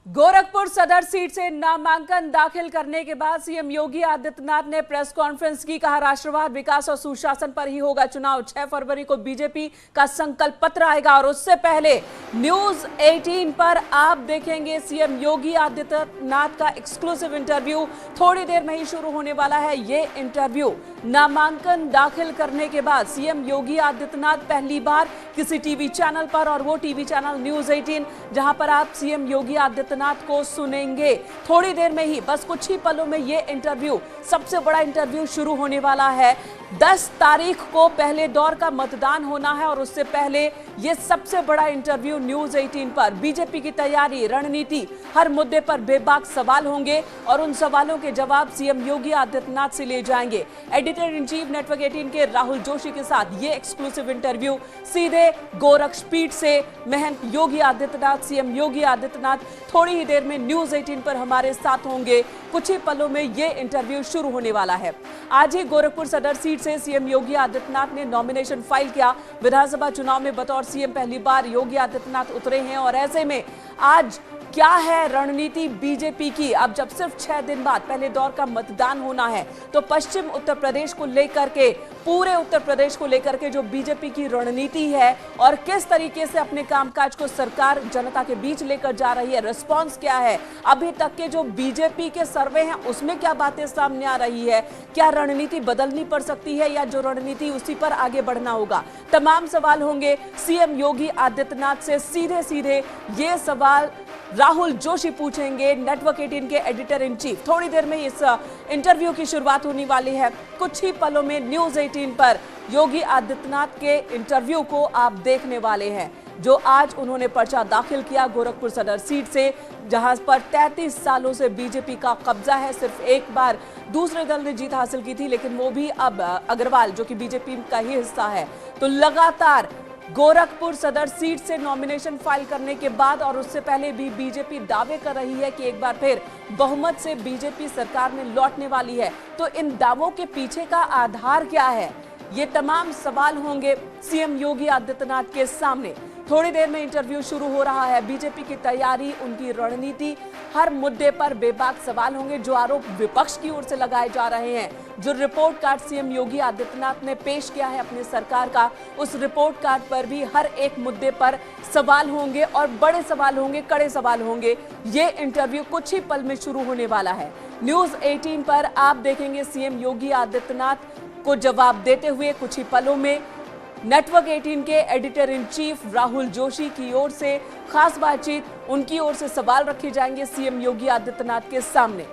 गोरखपुर सदर सीट से नामांकन दाखिल करने के बाद सीएम योगी आदित्यनाथ ने प्रेस कॉन्फ्रेंस की। कहा, राष्ट्रवाद, विकास और सुशासन पर ही होगा चुनाव। 6 फरवरी को बीजेपी का संकल्प पत्र आएगा और उससे पहले न्यूज 18 पर आप देखेंगे सीएम योगी आदित्यनाथ का एक्सक्लूसिव इंटरव्यू। थोड़ी देर में ही शुरू होने वाला है ये इंटरव्यू। नामांकन दाखिल करने के बाद सीएम योगी आदित्यनाथ पहली बार किसी टीवी चैनल पर, और वो टीवी चैनल न्यूज 18, जहां पर आप सीएम योगी आदित्यनाथ को सुनेंगे। थोड़ी देर में ही, बस कुछ ही पलों में ये इंटरव्यू, सबसे बड़ा इंटरव्यू शुरू होने वाला है। 10 तारीख को पहले दौर का मतदान होना है और उससे पहले ये सबसे बड़ा इंटरव्यू न्यूज 18 पर। बीजेपी की तैयारी, रणनीति, हर मुद्दे पर बेबाक सवाल होंगे और उन सवालों के जवाब सीएम योगी आदित्यनाथ से ले जाएंगे। एडिटर इन चीफ नेटवर्क 18 के राहुल जोशी के साथ ये एक्सक्लूसिव इंटरव्यू सीधे गोरखपीठ से महंत योगी आदित्यनाथ, सीएम योगी आदित्यनाथ थोड़ी ही देर में न्यूज 18 पर हमारे साथ होंगे। कुछ ही पलों में ये इंटरव्यू शुरू होने वाला है। आज ही गोरखपुर सदर सीट से सीएम योगी आदित्यनाथ ने नॉमिनेशन फाइल किया। विधानसभा चुनाव में बतौर सीएम पहली बार योगी आदित्यनाथ उतरे हैं और ऐसे में आज क्या है रणनीति बीजेपी की। अब जब सिर्फ 6 दिन बाद पहले दौर का मतदान होना है, तो पश्चिम उत्तर प्रदेश को लेकर के, पूरे उत्तर प्रदेश को लेकर के जो बीजेपी की रणनीति है और किस तरीके से अपने कामकाज को सरकार जनता के बीच लेकर जा रही है, रिस्पांस क्या है, अभी तक के जो बीजेपी के सर्वे हैं उसमें क्या बातें सामने आ रही है, क्या रणनीति बदलनी पड़ सकती है या जो रणनीति उसी पर आगे बढ़ना होगा। तमाम सवाल होंगे सीएम योगी आदित्यनाथ से। सीधे सीधे ये सवाल राहुल जोशी पूछेंगे, नेटवर्क 18 के एडिटर इन चीफ। थोड़ी देर में इस इंटरव्यू की शुरुआत होने वाली है। कुछ ही पलों में न्यूज 18 पर योगी आदित्यनाथ के इंटरव्यू को आप देखने वाले हैं, जो आज उन्होंने पर्चा दाखिल किया गोरखपुर सदर सीट से, जहां पर 33 सालों से बीजेपी का कब्जा है। सिर्फ एक बार दूसरे दल ने जीत हासिल की थी, लेकिन वो भी अब अग्रवाल, जो कि बीजेपी का ही हिस्सा है। तो लगातार गोरखपुर सदर सीट से नॉमिनेशन फाइल करने के बाद और उससे पहले भी बीजेपी दावे कर रही है कि एक बार फिर बहुमत से बीजेपी सरकार में लौटने वाली है। तो इन दावों के पीछे का आधार क्या है, ये तमाम सवाल होंगे सीएम योगी आदित्यनाथ के सामने। थोड़ी देर में इंटरव्यू शुरू हो रहा है। बीजेपी की तैयारी, उनकी रणनीति, हर मुद्दे पर बेबाक सवाल होंगे। जो आरोप विपक्ष की ओर से लगाए जा रहे हैं, जो report card CM Yogi Adityanath ने पेश किया है अपनी सरकार का, उस रिपोर्ट कार्ड पर भी हर एक मुद्दे पर सवाल होंगे और बड़े सवाल होंगे, कड़े सवाल होंगे। ये इंटरव्यू कुछ ही पल में शुरू होने वाला है। न्यूज 18 पर आप देखेंगे सीएम योगी आदित्यनाथ को जवाब देते हुए। कुछ ही पलों में नेटवर्क 18 के editor in chief Rahul Joshi की ओर से खास बातचीत, उनकी ओर से सवाल रखे जाएंगे सीएम योगी आदित्यनाथ के सामने।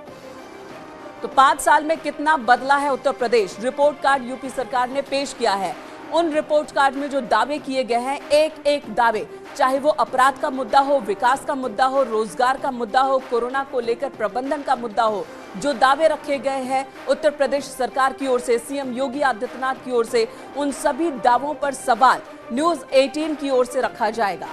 तो 5 साल में कितना बदला है Uttar Pradesh, report card UP सरकार ने पेश किया है। उन रिपोर्ट कार्ड में जो दावे किए गए हैं, एक एक दावे, चाहे वो अपराध का मुद्दा हो, विकास का मुद्दा हो, रोजगार का मुद्दा हो, कोरोना को लेकर प्रबंधन का मुद्दा हो, जो दावे रखे गए हैं उत्तर प्रदेश सरकार की ओर से, सीएम योगी आदित्यनाथ की ओर से, उन सभी दावों पर सवाल न्यूज 18 की ओर से रखा जाएगा।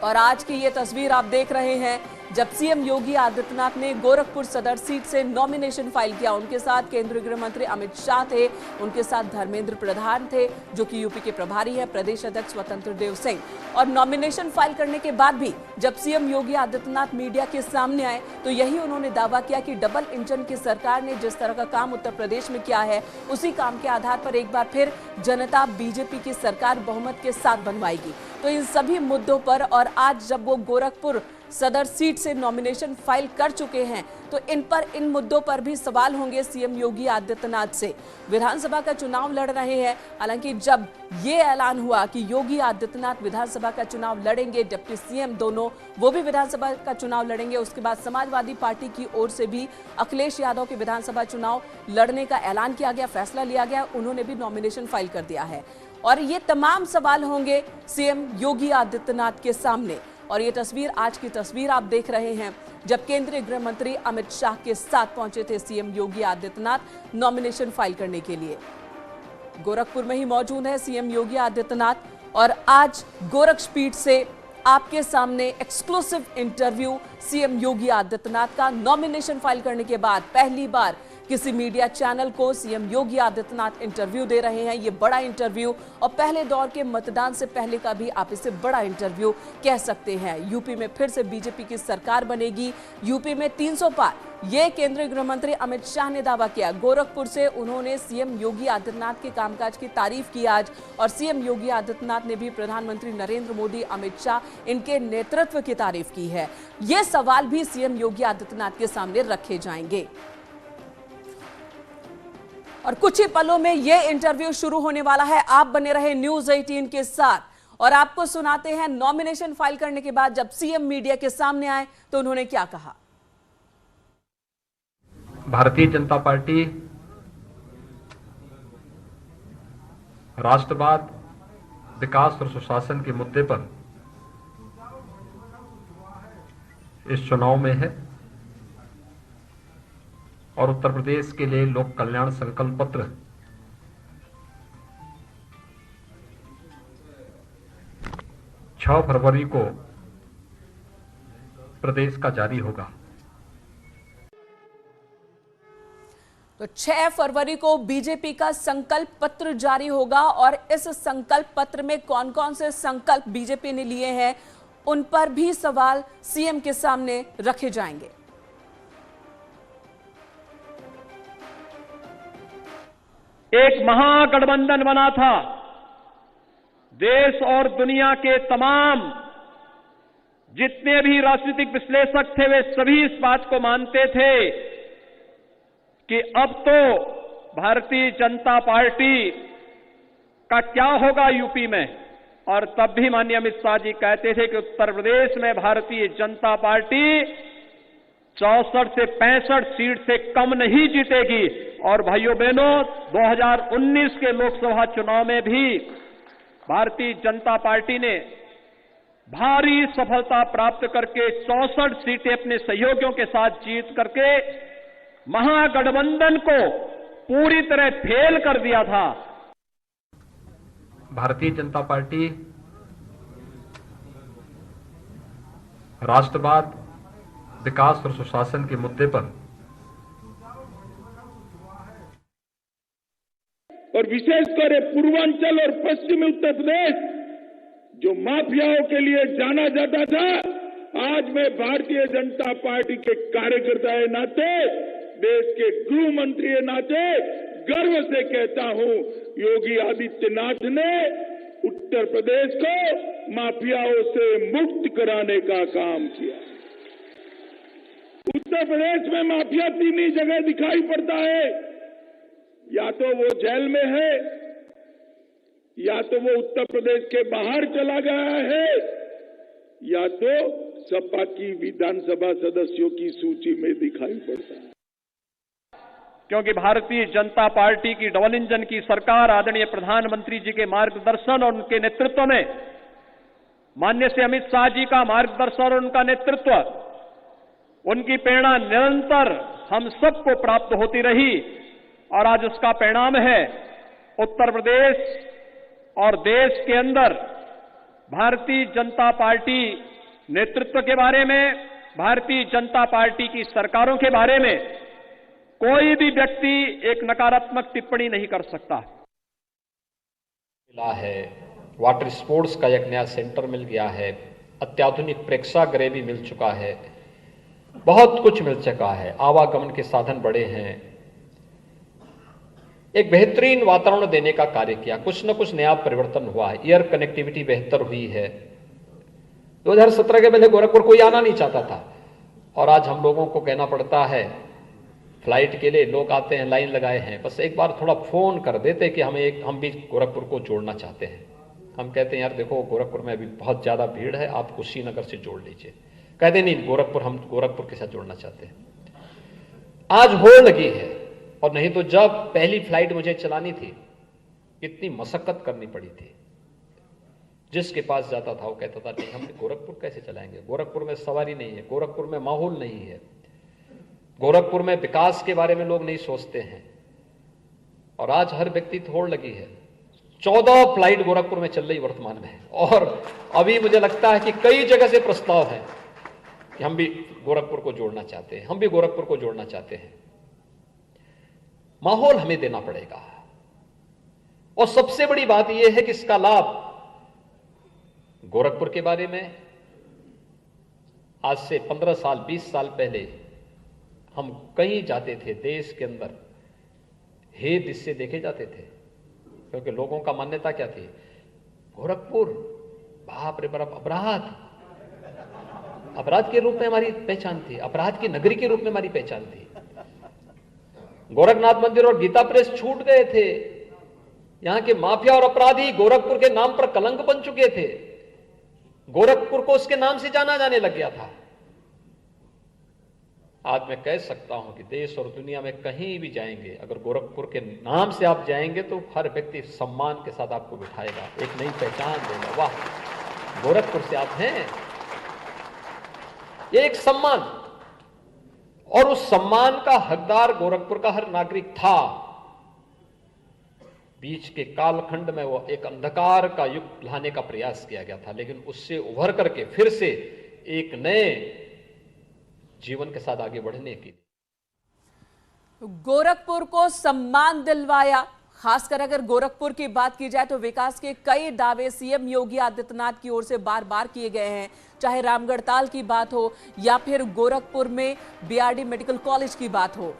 और आज की ये तस्वीर आप देख रहे हैं, जब सीएम योगी आदित्यनाथ ने गोरखपुर सदर सीट से नॉमिनेशन फाइल किया। उनके साथ केंद्रीय गृह मंत्री अमित शाह थे, उनके साथ धर्मेंद्र प्रधान थे, जो कि यूपी के प्रभारी हैं, प्रदेश अध्यक्ष स्वतंत्र देव सिंह। और नॉमिनेशन फाइल करने के बाद भी जब सीएम योगी आदित्यनाथ मीडिया के सामने आए, तो यही उन्होंने दावा किया कि डबल इंजन की सरकार ने जिस तरह का काम उत्तर प्रदेश में किया है, उसी काम के आधार पर एक बार फिर जनता बीजेपी की सरकार बहुमत के साथ बनवाएगी। तो इन सभी मुद्दों पर, और आज जब वो गोरखपुर सदर सीट से नॉमिनेशन फाइल कर चुके हैं, तो इन मुद्दों पर भी सवाल होंगे सीएम योगी आदित्यनाथ से। विधानसभा का चुनाव लड़ रहे हैं। हालांकि जब ये ऐलान हुआ कि योगी आदित्यनाथ विधानसभा का चुनाव लड़ेंगे, डिप्टी सीएम दोनों वो भी विधानसभा का चुनाव लड़ेंगे, उसके बाद समाजवादी पार्टी की ओर से भी अखिलेश यादव के विधानसभा चुनाव लड़ने का ऐलान किया गया, फैसला लिया गया, उन्होंने भी नॉमिनेशन फाइल कर दिया है। और ये तमाम सवाल होंगे सीएम योगी आदित्यनाथ के सामने। और ये तस्वीर, आज की तस्वीर आप देख रहे हैं, जब केंद्रीय गृह मंत्री अमित शाह के साथ पहुंचे थे CM Yogi Adityanath nomination file करने के लिए। गोरखपुर में ही मौजूद है सीएम योगी आदित्यनाथ और आज गोरखपीठ से आपके सामने exclusive interview CM Yogi Adityanath का। नॉमिनेशन फाइल करने के बाद पहली बार किसी मीडिया चैनल को सीएम योगी आदित्यनाथ इंटरव्यू दे रहे हैं। ये बड़ा इंटरव्यू और पहले दौर के मतदान से पहले का भी आप इसे बड़ा इंटरव्यू कह सकते हैं। यूपी में फिर से बीजेपी की सरकार बनेगी, यूपी में 300 पार, ये केंद्रीय गृह मंत्री अमित शाह ने दावा किया। गोरखपुर से उन्होंने सीएम योगी आदित्यनाथ के कामकाज की तारीफ की आज, और सीएम योगी आदित्यनाथ ने भी प्रधानमंत्री नरेंद्र मोदी, अमित शाह इनके नेतृत्व की तारीफ की है। ये सवाल भी सीएम योगी आदित्यनाथ के सामने रखे जाएंगे और कुछ ही पलों में यह इंटरव्यू शुरू होने वाला है। आप बने रहे न्यूज 18 के साथ और आपको सुनाते हैं नॉमिनेशन फाइल करने के बाद जब सीएम मीडिया के सामने आए तो उन्होंने क्या कहा। भारतीय जनता पार्टी राष्ट्रवाद, विकास और सुशासन के मुद्दे पर इस चुनाव में है और उत्तर प्रदेश के लिए लोक कल्याण संकल्प पत्र 6 फरवरी को प्रदेश का जारी होगा। तो 6 फरवरी को बीजेपी का संकल्प पत्र जारी होगा और इस संकल्प पत्र में कौन कौन से संकल्प बीजेपी ने लिए हैं उन पर भी सवाल सीएम के सामने रखे जाएंगे। एक महागठबंधन बना था। देश और दुनिया के तमाम जितने भी राजनीतिक विश्लेषक थे वे सभी इस बात को मानते थे कि अब तो भारतीय जनता पार्टी का क्या होगा यूपी में। और तब भी माननीय अमित शाह जी कहते थे कि उत्तर प्रदेश में भारतीय जनता पार्टी 64 से 65 सीट से कम नहीं जीतेगी। और भाइयों बहनों, 2019 के लोकसभा चुनाव में भी भारतीय जनता पार्टी ने भारी सफलता प्राप्त करके 64 सीटें अपने सहयोगियों के साथ जीत करके महागठबंधन को पूरी तरह फेल कर दिया था। भारतीय जनता पार्टी राष्ट्रवाद, विकास और सुशासन के मुद्दे पर और विशेषकर पूर्वांचल और पश्चिमी उत्तर प्रदेश जो माफियाओं के लिए जाना जाता था, आज मैं भारतीय जनता पार्टी के कार्यकर्ता के नाते, देश के गृह मंत्री के नाते गर्व से कहता हूं, योगी आदित्यनाथ ने उत्तर प्रदेश को माफियाओं से मुक्त कराने का काम किया। उत्तर प्रदेश में माफिया 3 ही जगह दिखाई पड़ता है, या तो वो जेल में है, या तो वो उत्तर प्रदेश के बाहर चला गया है, या तो सपा की विधानसभा सदस्यों की सूची में दिखाई पड़ता है। क्योंकि भारतीय जनता पार्टी की डबल इंजन की सरकार आदरणीय प्रधानमंत्री जी के मार्गदर्शन और उनके नेतृत्व में, माननीय से अमित शाह जी का मार्गदर्शन और उनका नेतृत्व, उनकी प्रेरणा निरंतर हम सबको प्राप्त होती रही और आज उसका परिणाम है उत्तर प्रदेश और देश के अंदर भारतीय जनता पार्टी नेतृत्व के बारे में, भारतीय जनता पार्टी की सरकारों के बारे में कोई भी व्यक्ति एक नकारात्मक टिप्पणी नहीं कर सकता। मिला है, वाटर स्पोर्ट्स का एक नया सेंटर मिल गया है, अत्याधुनिक प्रेक्षागृह भी मिल चुका है, बहुत कुछ मिल चुका है, आवागमन के साधन बढ़े हैं, एक बेहतरीन वातावरण देने का कार्य किया, कुछ न कुछ नया परिवर्तन हुआ है, एयर कनेक्टिविटी बेहतर हुई है। 2017 के पहले गोरखपुर कोई आना नहीं चाहता था और आज हम लोगों को कहना पड़ता है, फ्लाइट के लिए लोग आते हैं, लाइन लगाए हैं, बस एक बार थोड़ा फोन कर देते कि हम भी गोरखपुर को जोड़ना चाहते हैं। हम कहते हैं यार देखो गोरखपुर में अभी बहुत ज्यादा भीड़ है, आप कुशीनगर से जोड़ लीजिए। कहते नहीं गोरखपुर, हम गोरखपुर के साथ जोड़ना चाहते हैं। आज होड़ लगी है, और नहीं तो जब पहली फ्लाइट मुझे चलानी थी इतनी मशक्कत करनी पड़ी थी। जिसके पास जाता था वो कहता था नहीं हम गोरखपुर कैसे चलाएंगे, गोरखपुर में सवारी नहीं है, गोरखपुर में माहौल नहीं है, गोरखपुर में विकास के बारे में लोग नहीं सोचते हैं। और आज हर व्यक्ति होड़ लगी है। 14 फ्लाइट गोरखपुर में चल रही वर्तमान में, और अभी मुझे लगता है कि कई जगह से प्रस्ताव है कि हम भी गोरखपुर को जोड़ना चाहते हैं, हम भी गोरखपुर को जोड़ना चाहते हैं। माहौल हमें देना पड़ेगा। और सबसे बड़ी बात यह है कि इसका लाभ गोरखपुर के बारे में आज से 15 साल 20 साल पहले हम कहीं जाते थे देश के अंदर हेत इससे देखे जाते थे, क्योंकि लोगों का मान्यता क्या थी, गोरखपुर बाप रे बाप अपराध के रूप में हमारी पहचान थी, अपराध की नगरी के रूप में हमारी पहचान थी। गोरखनाथ मंदिर और गीता प्रेस छूट गए थे, यहां के माफिया और अपराधी गोरखपुर के नाम पर कलंक बन चुके थे, गोरखपुर को उसके नाम से जाना जाने लग गया था। आज मैं कह सकता हूं कि देश और दुनिया में कहीं भी जाएंगे, अगर गोरखपुर के नाम से आप जाएंगे तो हर व्यक्ति सम्मान के साथ आपको बिठाएगा, एक नई पहचान देगा, वाह गोरखपुर से आप हैं। ये एक सम्मान, और उस सम्मान का हकदार गोरखपुर का हर नागरिक था। बीच के कालखंड में वो एक अंधकार का युग लाने का प्रयास किया गया था, लेकिन उससे उभर करके फिर से एक नए जीवन के साथ आगे बढ़ने की गोरखपुर को सम्मान दिलवाया। खासकर अगर गोरखपुर की बात की जाए तो विकास के कई दावे सीएम योगी आदित्यनाथ की ओर से बार बार किए गए हैं, चाहे रामगढ़ताल की बात हो या फिर गोरखपुर में बीआरडी मेडिकल कॉलेज की बात हो।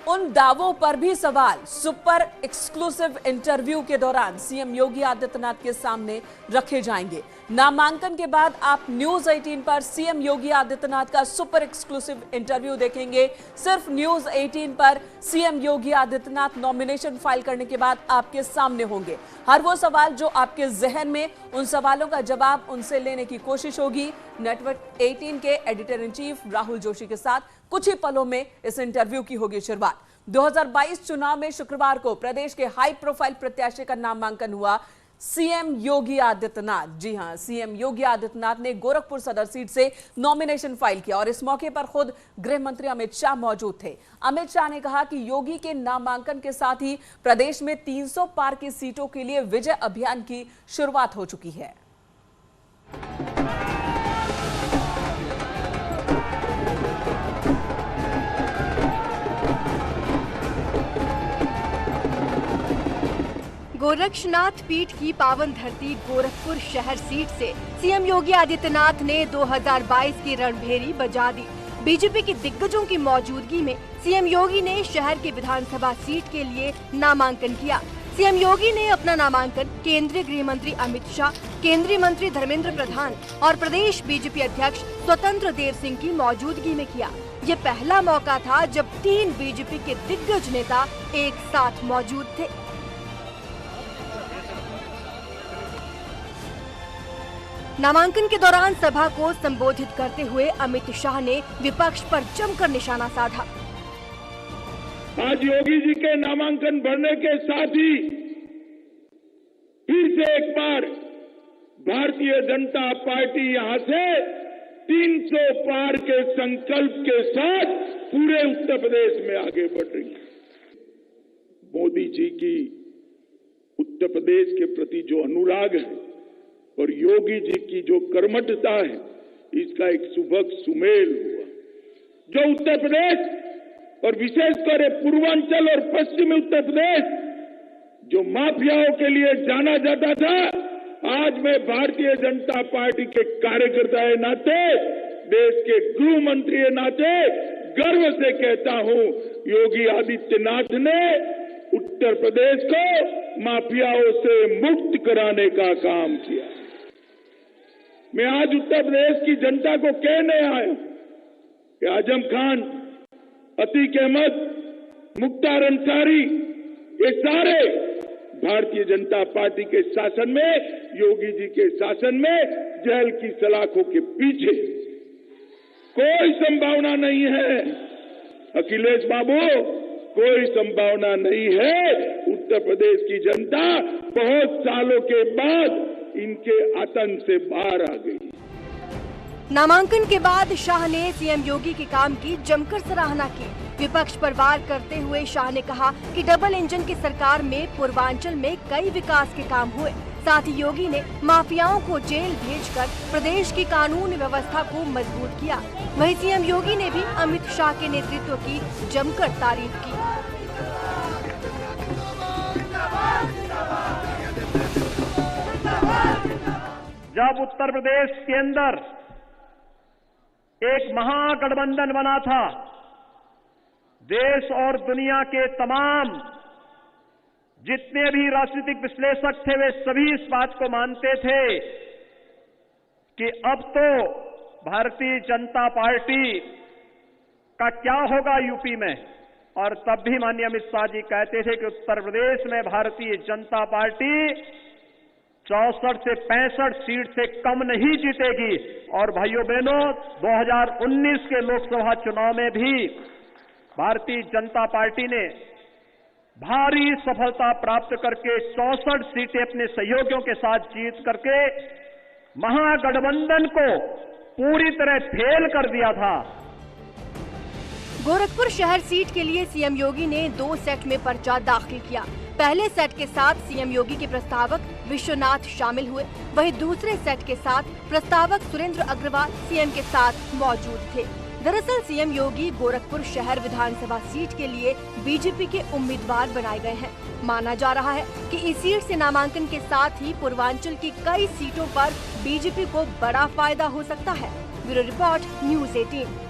उन दावों पर भी सवाल सुपर एक्सक्लूसिव इंटरव्यू के दौरान सीएम योगी आदित्यनाथ के सामने रखे जाएंगे। नामांकन के बाद आप न्यूज 18 पर सीएम योगी आदित्यनाथ का सुपर एक्सक्लूसिव इंटरव्यू देखेंगे। सिर्फ न्यूज 18 पर CM Yogi Adityanath nomination file करने के बाद आपके सामने होंगे। हर वो सवाल जो आपके जहन में, उन सवालों का जवाब उनसे लेने की कोशिश होगी। नेटवर्क 18 के editor in chief Rahul Joshi के साथ कुछ ही पलों में इस इंटरव्यू की होगी शुरुआत। 2022 चुनाव में शुक्रवार को प्रदेश के हाई प्रोफाइल प्रत्याशी का नामांकन हुआ। सीएम योगी आदित्यनाथ, जी हां, सीएम योगी आदित्यनाथ ने गोरखपुर सदर सीट से नॉमिनेशन फाइल किया और इस मौके पर खुद गृह मंत्री अमित शाह मौजूद थे। अमित शाह ने कहा कि योगी के नामांकन के साथ ही प्रदेश में 300 पार की सीटों के लिए विजय अभियान की शुरुआत हो चुकी है। गोरक्षनाथ पीठ की पावन धरती गोरखपुर शहर सीट से सीएम योगी आदित्यनाथ ने 2022 की रणभेरी बजा दी। बीजेपी के दिग्गजों की मौजूदगी में सीएम योगी ने शहर की विधानसभा सीट के लिए नामांकन किया। सीएम योगी ने अपना नामांकन केंद्रीय गृह मंत्री अमित शाह, केंद्रीय मंत्री धर्मेंद्र प्रधान और प्रदेश बीजेपी अध्यक्ष स्वतंत्र देव सिंह की मौजूदगी में किया। ये पहला मौका था जब 3 बीजेपी के दिग्गज नेता एक साथ मौजूद थे। नामांकन के दौरान सभा को संबोधित करते हुए अमित शाह ने विपक्ष पर जमकर निशाना साधा। आज योगी जी के नामांकन बढ़ने के साथ ही फिर से एक बार भारतीय जनता पार्टी यहां से 300 पार के संकल्प के साथ पूरे उत्तर प्रदेश में आगे बढ़ रही है। मोदी जी की उत्तर प्रदेश के प्रति जो अनुराग है और योगी जी की जो कर्मठता है, इसका एक सुभग सुमेल हुआ। जो उत्तर प्रदेश और विशेषकर पूर्वांचल और पश्चिमी उत्तर प्रदेश जो माफियाओं के लिए जाना जाता था, आज मैं भारतीय जनता पार्टी के कार्यकर्ता के नाते, देश के गृह मंत्री के नाते गर्व से कहता हूं, योगी आदित्यनाथ ने उत्तर प्रदेश को माफियाओं से मुक्त कराने का काम किया। मैं आज उत्तर प्रदेश की जनता को कहने आया कि आजम खान, अतीक अहमद, मुख्तार अंसारी, ये सारे भारतीय जनता पार्टी के शासन में, योगी जी के शासन में जेल की सलाखों के पीछे। कोई संभावना नहीं है अखिलेश बाबू, कोई संभावना नहीं है। उत्तर प्रदेश की जनता बहुत सालों के बाद इनके आतंक से बाहर आ गई। नामांकन के बाद शाह ने सीएम योगी के काम की जमकर सराहना की। विपक्ष पर वार करते हुए शाह ने कहा कि डबल इंजन की सरकार में पूर्वांचल में कई विकास के काम हुए। साथ ही योगी ने माफियाओं को जेल भेजकर प्रदेश की कानून व्यवस्था को मजबूत किया। वहीं सीएम योगी ने भी अमित शाह के नेतृत्व की जमकर तारीफ की। जब उत्तर प्रदेश के अंदर एक महागठबंधन बना था, देश और दुनिया के तमाम जितने भी राजनीतिक विश्लेषक थे वे सभी इस बात को मानते थे कि अब तो भारतीय जनता पार्टी का क्या होगा यूपी में। और तब भी माननीय अमित शाह जी कहते थे कि उत्तर प्रदेश में भारतीय जनता पार्टी 64 से 65 सीट से कम नहीं जीतेगी। और भाइयों बहनों, 2019 के लोकसभा चुनाव में भी भारतीय जनता पार्टी ने भारी सफलता प्राप्त करके 64 सीटें अपने सहयोगियों के साथ जीत करके महागठबंधन को पूरी तरह फेल कर दिया था। गोरखपुर शहर सीट के लिए सीएम योगी ने 2 सेट में पर्चा दाखिल किया। पहले सेट के साथ सीएम योगी के प्रस्तावक विश्वनाथ शामिल हुए, वहीं दूसरे सेट के साथ प्रस्तावक सुरेंद्र अग्रवाल सीएम के साथ मौजूद थे। दरअसल सीएम योगी गोरखपुर शहर विधानसभा सीट के लिए बीजेपी के उम्मीदवार बनाए गए हैं। माना जा रहा है कि इस सीट से नामांकन के साथ ही पूर्वांचल की कई सीटों पर बीजेपी को बड़ा फायदा हो सकता है। Bureau report, news 18।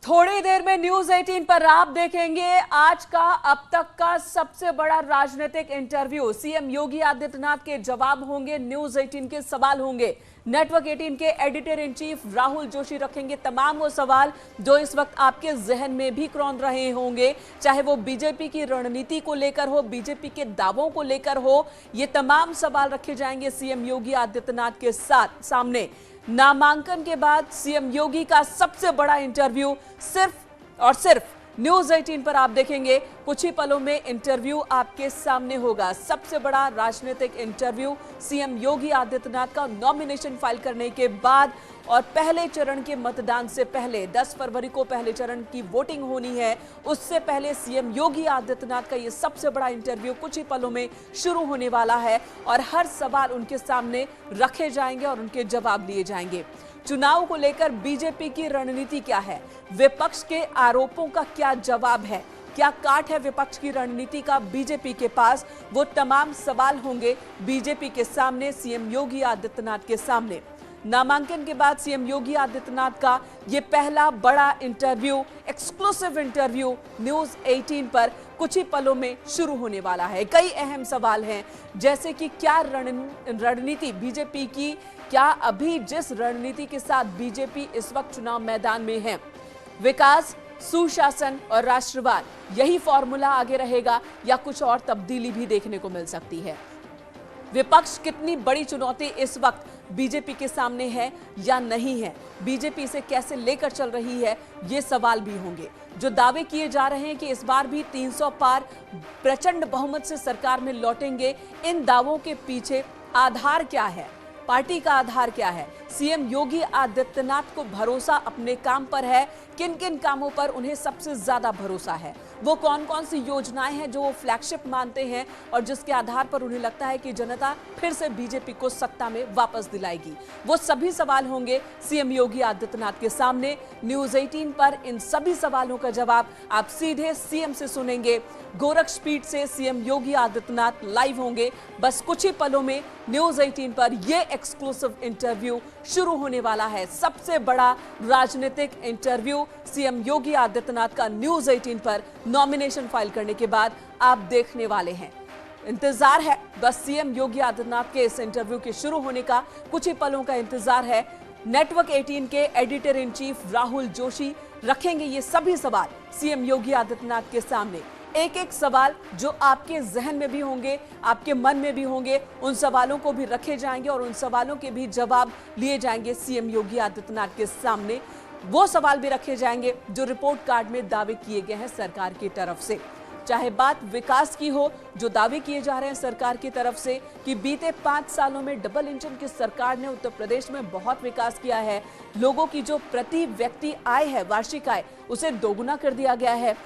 थोड़ी देर में न्यूज 18 पर आप देखेंगे आज का अब तक का सबसे बड़ा राजनीतिक इंटरव्यू। सीएम योगी आदित्यनाथ के जवाब होंगे, न्यूज 18 के सवाल होंगे। नेटवर्क 18 के editor in chief Rahul Joshi रखेंगे तमाम वो सवाल जो इस वक्त आपके जहन में भी क्रौंद रहे होंगे, चाहे वो बीजेपी की रणनीति को लेकर हो, बीजेपी के दावों को लेकर हो। ये तमाम सवाल रखे जाएंगे सीएम योगी आदित्यनाथ के सामने। नामांकन के बाद सीएम योगी का सबसे बड़ा इंटरव्यू सिर्फ और सिर्फ न्यूज 18 पर आप देखेंगे। कुछ ही पलों में इंटरव्यू आपके सामने होगा। सबसे बड़ा राजनीतिक इंटरव्यू सीएम योगी आदित्यनाथ का नॉमिनेशन फाइल करने के बाद और पहले चरण के मतदान से पहले 10 फरवरी को पहले चरण की वोटिंग होनी है, उससे पहले सीएम योगी आदित्यनाथ का ये सबसे बड़ा इंटरव्यू कुछ ही पलों में शुरू होने वाला है और हर सवाल उनके सामने रखे जाएंगे और उनके जवाब लिए जाएंगे। चुनाव को लेकर बीजेपी की रणनीति क्या है, विपक्ष के आरोपों का क्या जवाब है, क्या काट है विपक्ष की रणनीति का बीजेपी के पास, वो तमाम सवाल होंगे बीजेपी के सामने, सीएम योगी आदित्यनाथ के सामने। नामांकन के बाद सीएम योगी आदित्यनाथ का ये पहला बड़ा इंटरव्यू, एक्सक्लूसिव इंटरव्यू न्यूज 18 पर कुछ ही पलों में शुरू होने वाला है। कई अहम सवाल हैं, जैसे कि क्या रणनीति बीजेपी की, क्या अभी जिस रणनीति के साथ बीजेपी इस वक्त चुनाव मैदान में है, विकास, सुशासन और राष्ट्रवाद, यही फॉर्मूला आगे रहेगा या कुछ और तब्दीली भी देखने को मिल सकती है। विपक्ष कितनी बड़ी चुनौती इस वक्त बीजेपी के सामने है या नहीं है, बीजेपी इसे कैसे लेकर चल रही है, ये सवाल भी होंगे। जो दावे किए जा रहे हैं कि इस बार भी 300 पार प्रचंड बहुमत से सरकार में लौटेंगे, इन दावों के पीछे आधार क्या है, पार्टी का आधार क्या है, सीएम योगी आदित्यनाथ को भरोसा अपने काम पर है, किन किन कामों पर उन्हें सबसे ज्यादा भरोसा है, वो कौन कौन सी योजनाएं हैं जो वो फ्लैगशिप मानते हैं और जिसके आधार पर उन्हें लगता है कि जनता फिर से बीजेपी को सत्ता में वापस दिलाएगी। वो सभी सवाल होंगे सीएम योगी आदित्यनाथ के सामने। न्यूज 18 पर इन सभी सवालों का जवाब आप सीधे सीएम से सुनेंगे। गोरखपुर से सीएम योगी आदित्यनाथ लाइव होंगे। बस कुछ ही पलों में न्यूज 18 पर यह एक्सक्लूसिव इंटरव्यू शुरू होने वाला है। सबसे बड़ा राजनीतिक इंटरव्यू सीएम योगी आदित्यनाथ का न्यूज 18 पर नॉमिनेशन फाइल करने के बाद आप देखने वाले हैं। इंतजार है बस सीएम योगी आदित्यनाथ के इस इंटरव्यू के शुरू होने का, कुछ ही पलों का इंतजार है। नेटवर्क 18 के editor in chief Rahul Joshi रखेंगे ये सभी सवाल सीएम योगी आदित्यनाथ के सामने। एक एक सवाल जो आपके जहन में भी होंगे, आपके मन में भी होंगे, उन सवालों को भी रखे जाएंगे और उन सवालों के भी जवाब लिए जाएंगे सीएम योगी आदित्यनाथ के सामने। वो सवाल भी रखे जाएंगे जो रिपोर्ट कार्ड में दावे किए गए हैं सरकार की तरफ से। चाहे बात विकास की हो, जो दावे किए जा रहे हैं सरकार की तरफ से कि बीते 5 सालों में डबल इंजन की सरकार ने उत्तर प्रदेश में बहुत विकास किया है, लोगों की जो प्रति व्यक्ति आय है, वार्षिक आय, उसे दोगुना कर दिया गया है,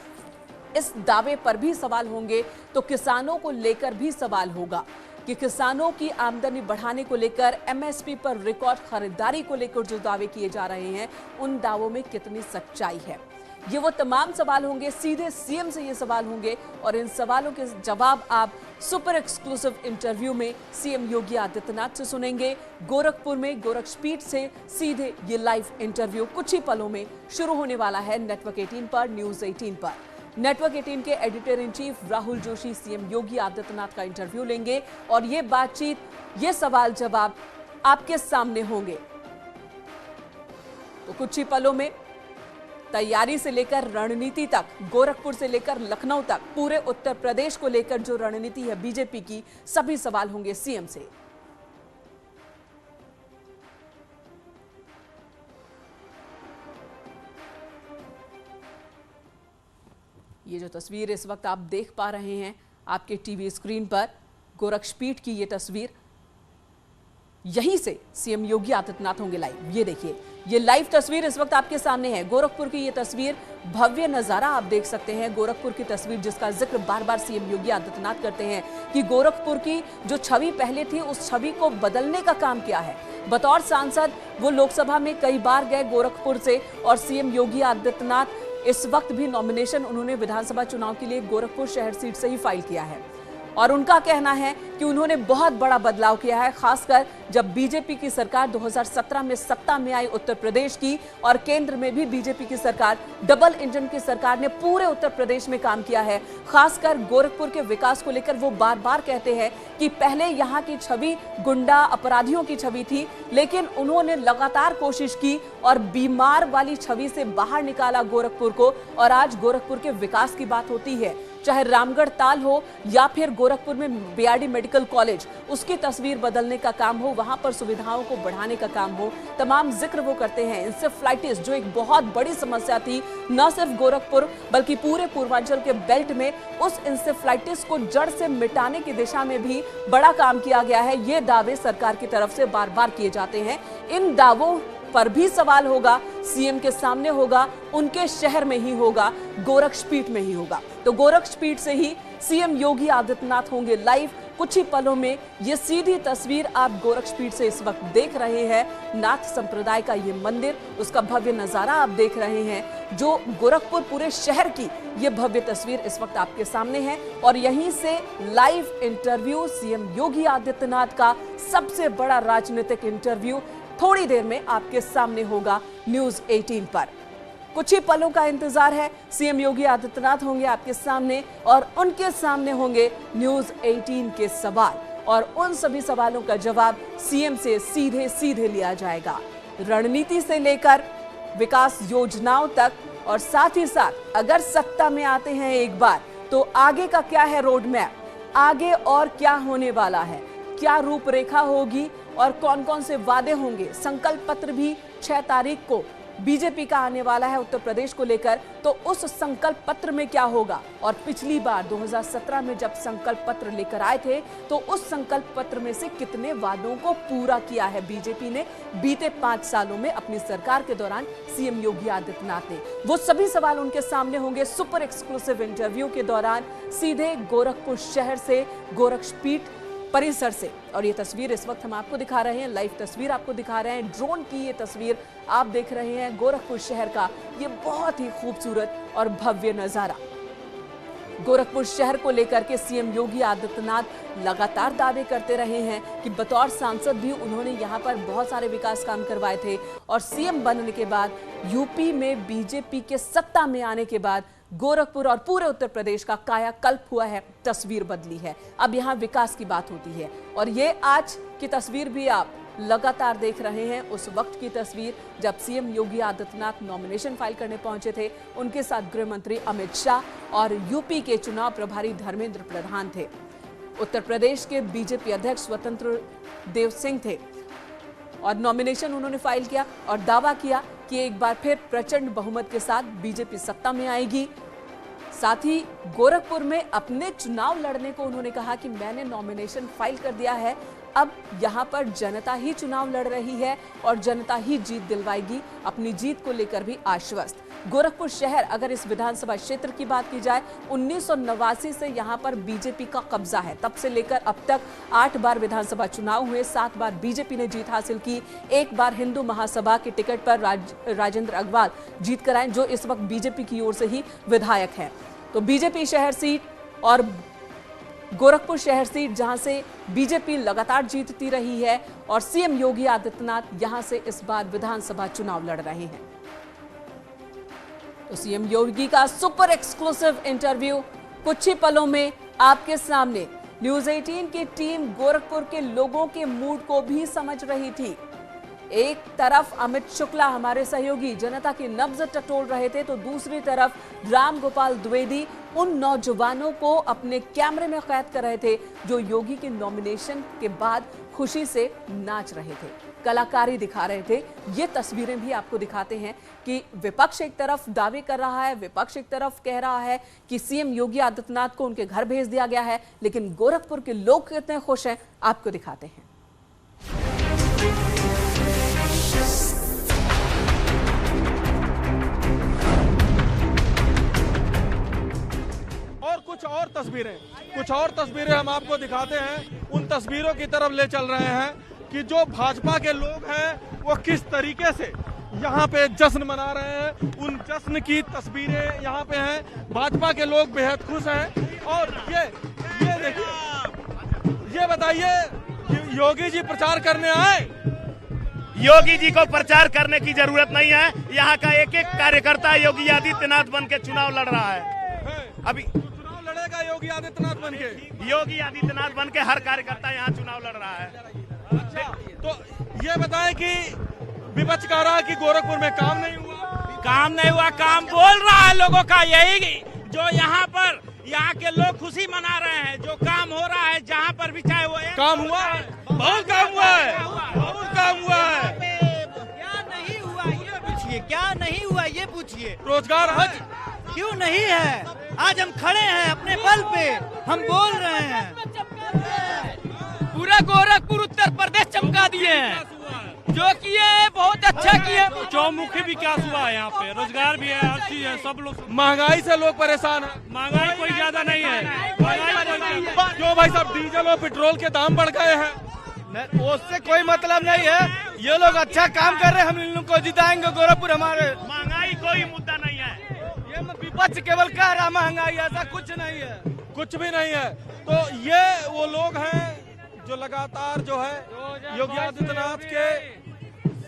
इस दावे पर भी सवाल होंगे। तो किसानों को लेकर भी सवाल होगा कि किसानों की आमदनी बढ़ाने को लेकर, एमएसपी पर रिकॉर्ड खरीदारी को लेकर जो दावे किए जा रहे हैं, उन दावों में कितनी सच्चाई है। ये वो तमाम सवाल होंगे, सीधे सीएम से ये सवाल होंगे और इन सवालों के जवाब आप सुपर एक्सक्लूसिव इंटरव्यू में सीएम योगी आदित्यनाथ से सुनेंगे। गोरखपुर में गोरक्षपीठ से सीधे ये लाइव इंटरव्यू कुछ ही पलों में शुरू होने वाला है नेटवर्क 18 पर, न्यूज 18 पर। नेटवर्क 18 के editor in chief Rahul Joshi CM Yogi Adityanath का इंटरव्यू लेंगे और ये बातचीत, ये सवाल जवाब आपके सामने होंगे। तो कुछ ही पलों में तैयारी से लेकर रणनीति तक, गोरखपुर से लेकर लखनऊ तक, पूरे उत्तर प्रदेश को लेकर जो रणनीति है बीजेपी की, सभी सवाल होंगे सीएम से। ये जो तस्वीर इस वक्त आप देख पा रहे हैं आपके टीवी स्क्रीन पर, गोरक्षपीठ की ये तस्वीर, यहीं से सीएम योगी आदित्यनाथ होंगे लाइव। ये देखिए, ये लाइव तस्वीर इस वक्त आपके सामने है। गोरखपुर की ये तस्वीर, भव्य नजारा आप देख सकते हैं। गोरखपुर की तस्वीर जिसका जिक्र बार बार सीएम योगी आदित्यनाथ करते हैं कि गोरखपुर की जो छवि पहले थी उस छवि को बदलने का काम किया है। बतौर सांसद वो लोकसभा में कई बार गए गोरखपुर से और सीएम योगी आदित्यनाथ इस वक्त भी नॉमिनेशन उन्होंने विधानसभा चुनाव के लिए गोरखपुर शहर सीट से ही फाइल किया है और उनका कहना है कि उन्होंने बहुत बड़ा बदलाव किया है, खासकर जब बीजेपी की सरकार 2017 में सत्ता में आई उत्तर प्रदेश की और केंद्र में भी बीजेपी की सरकार, डबल इंजन की सरकार ने पूरे उत्तर प्रदेश में काम किया है। खासकर गोरखपुर के विकास को लेकर वो बार बार कहते हैं कि पहले यहाँ की छवि गुंडा अपराधियों की छवि थी, लेकिन उन्होंने लगातार कोशिश की और बीमार वाली छवि से बाहर निकाला गोरखपुर को और आज गोरखपुर के विकास की बात होती है, चाहे रामगढ़ ताल हो या फिर गोरखपुर में बीआरडी मेडिकल कॉलेज, उसकी तस्वीर बदलने का काम हो, वहां पर सुविधाओं को बढ़ाने का काम हो, तमाम जिक्र वो करते हैं। इंसेफ्लाइटिस जो एक बहुत बड़ी समस्या थी, न सिर्फ गोरखपुर बल्कि पूरे पूर्वांचल के बेल्ट में, उस इंसेफ्लाइटिस को जड़ से मिटाने की दिशा में भी बड़ा काम किया गया है। ये दावे सरकार की तरफ से बार बार किए जाते हैं। इन दावों पर भी सवाल होगा, सीएम के सामने होगा, उनके शहर में ही होगा, गोरक्षपीठ में ही होगा। तो गोरक्षपीठ से ही सीएम योगी आदित्यनाथ होंगे लाइव कुछ ही पलों में। ये सीधी तस्वीर आप गोरक्षपीठ से इस वक्त देख रहे हैं। नाथ संप्रदाय का ये मंदिर, उसका भव्य नजारा आप देख रहे हैं। जो गोरखपुर पूरे शहर की ये भव्य तस्वीर इस वक्त आपके सामने है और यहीं से live interview CM Yogi Adityanath का सबसे बड़ा राजनीतिक इंटरव्यू थोड़ी देर में आपके सामने होगा न्यूज 18 पर। कुछ ही पलों का इंतजार है, सीएम योगी आदित्यनाथ होंगे आपके सामने और उनके सामने होंगे न्यूज 18 के सवाल और उन सभी सवालों का जवाब सीएम से सीधे सीधे लिया जाएगा, रणनीति से लेकर विकास योजनाओं तक। और साथ ही साथ अगर सत्ता में आते हैं एक बार तो आगे का क्या है रोड मैप, आगे और क्या होने वाला है, क्या रूपरेखा होगी और कौन कौन से वादे होंगे। संकल्प पत्र भी 6 तारीख को बीजेपी का आने वाला है उत्तर प्रदेश को लेकर, तो उस संकल्प पत्र में क्या होगा। और पिछली बार 2017 में जब संकल्प पत्र लेकर आए थे तो उस संकल्प पत्र में से कितने वादों को पूरा किया है बीजेपी ने बीते 5 सालों में अपनी सरकार के दौरान सीएम योगी आदित्यनाथ ने। वो सभी सवाल उनके सामने होंगे सुपर एक्सक्लूसिव इंटरव्यू के दौरान, सीधे गोरखपुर शहर से, गोरक्षपीठ परिसर से। और ये तस्वीर इस वक्त हम आपको दिखा रहे हैं, लाइव तस्वीर आपको दिखा रहे हैं, ड्रोन की ये तस्वीर आप देख रहे हैं गोरखपुर शहर का ये बहुत ही खूबसूरत और भव्य नजारा। गोरखपुर शहर को लेकर के सीएम योगी आदित्यनाथ लगातार दावे करते रहे हैं कि बतौर सांसद भी उन्होंने यहाँ पर बहुत सारे विकास काम करवाए थे और सीएम बनने के बाद, यूपी में बीजेपी के सत्ता में आने के बाद गोरखपुर और पूरे उत्तर प्रदेश का कायाकल्प हुआ है, तस्वीर बदली है। अब यहाँ विकास की बात होती है और ये आज की तस्वीर भी आप लगातार देख रहे हैं, उस वक्त की तस्वीर जब CM Yogi Adityanath nomination file करने पहुंचे थे। उनके साथ गृह मंत्री अमित शाह और यूपी के चुनाव प्रभारी धर्मेंद्र प्रधान थे। उत्तर प्रदेश के बीजेपी अध्यक्ष स्वतंत्र देव सिंह थे और नॉमिनेशन उन्होंने फाइल किया और दावा किया कि एक बार फिर प्रचंड बहुमत के साथ बीजेपी सत्ता में आएगी। साथ ही गोरखपुर में अपने चुनाव लड़ने को उन्होंने कहा कि मैंने नॉमिनेशन फाइल कर दिया है, अब यहाँ पर जनता ही चुनाव लड़ रही है और जनता ही जीत दिलवाएगी, अपनी जीत को लेकर भी आश्वस्त। गोरखपुर शहर, अगर इस विधानसभा क्षेत्र की बात की जाए, 1989 से यहां पर बीजेपी का कब्जा है। तब से लेकर अब तक 8 बार विधानसभा चुनाव हुए, 7 बार बीजेपी ने जीत हासिल की। एक बार हिंदू महासभा के टिकट पर राजेंद्र अग्रवाल जीत कर आए, जो इस वक्त बीजेपी की ओर से ही विधायक हैं। तो बीजेपी शहर सीट और गोरखपुर शहर सीट जहां से बीजेपी लगातार जीतती रही है और सीएम योगी आदित्यनाथ यहां से इस बार विधानसभा चुनाव लड़ रहे हैं। तो सीएम योगी का सुपर एक्सक्लूसिव इंटरव्यू कुछ ही पलों में आपके सामने। न्यूज़ 18 की टीम गोरखपुर के लोगों के मूड को भी समझ रही थी। एक तरफ अमित शुक्ला हमारे सहयोगी जनता की नब्ज टटोल रहे थे, तो दूसरी तरफ राम गोपाल द्विवेदी उन नौजवानों को अपने कैमरे में कैद कर रहे थे जो योगी के नॉमिनेशन के बाद खुशी से नाच रहे थे, कलाकारी दिखा रहे थे। ये तस्वीरें भी आपको दिखाते हैं कि विपक्ष एक तरफ दावे कर रहा है, विपक्ष एक तरफ कह रहा है कि सीएम योगी आदित्यनाथ को उनके घर भेज दिया गया है, लेकिन गोरखपुर के लोग कितने खुश हैं आपको दिखाते हैं। और कुछ और तस्वीरें हम आपको दिखाते हैं। उन तस्वीरों की तरफ ले चल रहे हैं कि जो भाजपा के लोग हैं वो किस तरीके से यहाँ पे जश्न मना रहे हैं। उन जश्न की तस्वीरें यहाँ पे हैं। भाजपा के लोग बेहद खुश हैं। और ये देखिए, ये बताइए कि योगी जी प्रचार करने आए। योगी जी को प्रचार करने की जरूरत नहीं है। यहाँ का एक एक कार्यकर्ता योगी आदित्यनाथ बन के चुनाव लड़ रहा है। अभी चुनाव लड़ेगा योगी आदित्यनाथ बन के। योगी आदित्यनाथ बन के हर कार्यकर्ता यहाँ चुनाव लड़ रहा है। अच्छा, तो ये बताएं कि विपक्ष कह रहा है कि गोरखपुर में काम नहीं हुआ। काम बोल रहा है लोगों का। यही जो यहाँ के लोग खुशी मना रहे हैं, जो काम हो रहा है जहाँ पर भी, चाहे वो काम हुआ है, बहुत काम हुआ है, बहुत काम हुआ है। क्या नहीं हुआ ये पूछिए, क्या नहीं हुआ ये पूछिए। रोजगार आज क्यों नहीं है? आज हम खड़े हैं अपने बल पे, हम बोल रहे हैं। पूरा गोरखपुर उत्तर प्रदेश चमका दिए हैं। जो किए बहुत अच्छा किए। चौमुखी विकास हुआ है यहाँ पे, रोजगार भी है, हर चीज है। सब लोग, महंगाई से लोग परेशान है। महंगाई कोई ज्यादा नहीं है। क्यों भाई साहब, डीजल और पेट्रोल के दाम बढ़ गए हैं? उससे कोई मतलब नहीं है। ये लोग अच्छा काम कर रहे हैं, हम इन लोग को जिताएंगे। गोरखपुर हमारे, महंगाई कोई मुद्दा नहीं है। ये विपक्ष केवल कह रहा महंगाई, ऐसा कुछ नहीं है, कुछ भी नहीं है। तो ये वो लोग हैं जो लगातार जो है योगी आदित्यनाथ के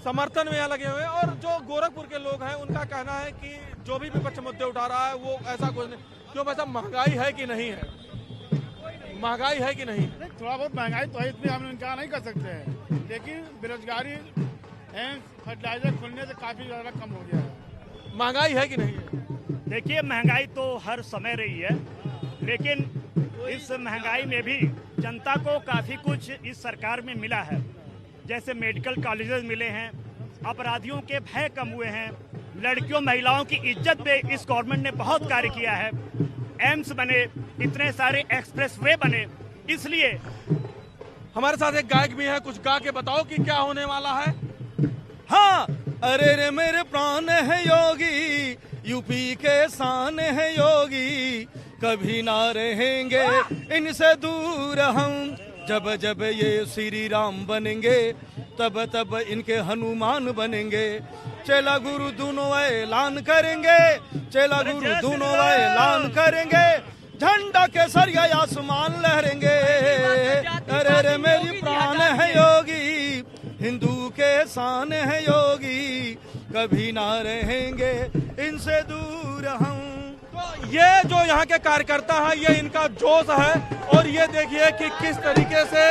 समर्थन में यहाँ लगे हुए हैं। और जो गोरखपुर के लोग हैं उनका कहना है कि जो भी विपक्ष मुद्दे उठा रहा है वो ऐसा कुछ नहीं। क्यों भाई साहब, महंगाई है कि नहीं है? महंगाई है कि नहीं? थोड़ा बहुत महंगाई तो है, इसमें हम इनकार नहीं कर सकते हैं, लेकिन बेरोजगारी फर्टिलाइजर खुलने से काफी ज्यादा कम हो गया है। महंगाई है कि नहीं है? देखिए, महंगाई तो हर समय रही है, लेकिन इस महंगाई में भी जनता को काफी कुछ इस सरकार में मिला है। जैसे मेडिकल कॉलेजेस मिले हैं, अपराधियों के भय कम हुए हैं, लड़कियों महिलाओं की इज्जत पे इस गवर्नमेंट ने बहुत कार्य किया है। एम्स बने, इतने सारे एक्सप्रेसवे बने। इसलिए हमारे साथ एक गायक भी है, कुछ गा के बताओ कि क्या होने वाला है। हाँ, अरे रे मेरे प्राण है योगी, यूपी के शान है योगी, कभी ना रहेंगे इनसे दूर हम। जब जब ये श्री राम बनेंगे, तब तब इनके हनुमान बनेंगे। चेला गुरु दोनों ऐलान करेंगे, चेला गुरु दोनों ऐलान करेंगे, झंडा के सरिया आसमान लहरेंगे। अरे रे मेरी प्राण है योगी, हिंदू के शान है योगी, कभी ना रहेंगे इनसे दूर हम। तो ये जो यहाँ के कार्यकर्ता है, ये इनका जोश है। और ये देखिए कि किस तरीके से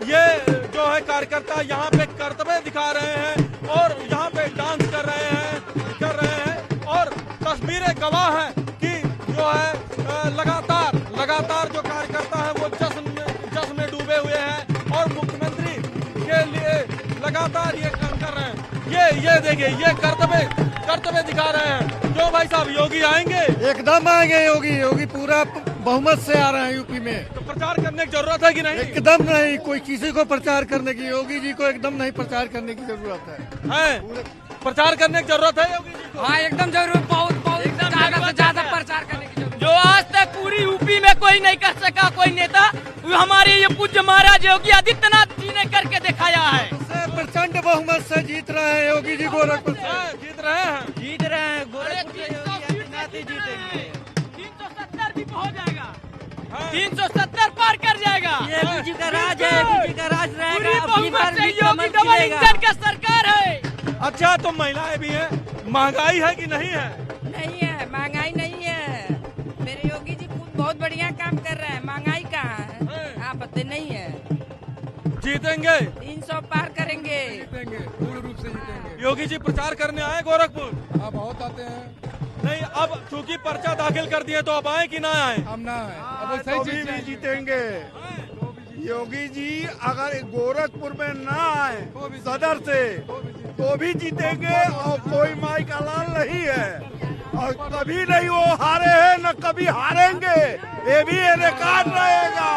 ये जो है कार्यकर्ता यहाँ पे कर्तव्य दिखा रहे हैं और यहाँ पे डांस कर रहे हैं और तस्वीरें गवाह हैं कि जो है लगातार जो कार्यकर्ता है वो जश्न में डूबे हुए हैं और मुख्यमंत्री के लिए लगातार ये काम कर रहे हैं। ये देखिए, ये कर्तव्य दिखा रहे हैं। जो भाई साहब, योगी आएंगे? एकदम आएंगे योगी। योगी पूरा बहुमत से आ रहे हैं यूपी में। तो प्रचार करने की जरूरत है कि नहीं? एकदम नहीं, कोई किसी को प्रचार करने की, योगी जी को एकदम नहीं प्रचार करने की जरूरत है। प्रचार करने की जरूरत है योगी जी को? हाँ एकदम जरूर, बहुत ज्यादा से ज्यादा प्रचार करने की जरूरत। जो आज तक पूरी यूपी में कोई नहीं कर सका, कोई नेता, वो हमारे ये पूज्य महाराज योगी आदित्यनाथ जी ने करके दिखाया है। प्रचंड बहुमत से जीत रहे हैं योगी जी गोरखपुर से। जीत रहे हैं गोरखपुर से योगी आदित्यनाथ ही जीतेंगे। 370 भी हो जाएगा, 370 पार कर जाएगा। योगी जी का राज है, योगी जी का राज रहेगा। योगी डबल इंजन का सरकार है। अच्छा, तो महिलाएं भी हैं, महंगाई है कि नहीं है? नहीं है, महंगाई नहीं है। मेरे योगी जी खुद बहुत बढ़िया काम कर रहे हैं, महंगाई कहाँ है? हाँ पता नहीं है। जीतेंगे, 300 पार करेंगे, पूर्ण रूप से जीतेंगे। योगी जी प्रचार करने आए गोरखपुर? हाँ बहुत आते हैं। नहीं, अब चूंकि पर्चा दाखिल कर दिए तो अब आए कि ना आए? हम ना आए, अब सही भी जीतेंगे। योगी जी अगर गोरखपुर में ना आए सदर से तो भी जीतेंगे, और कोई माई का लाल नहीं है, और कभी नहीं वो हारे हैं न कभी हारेंगे, ये भी रिकॉर्ड रहेगा।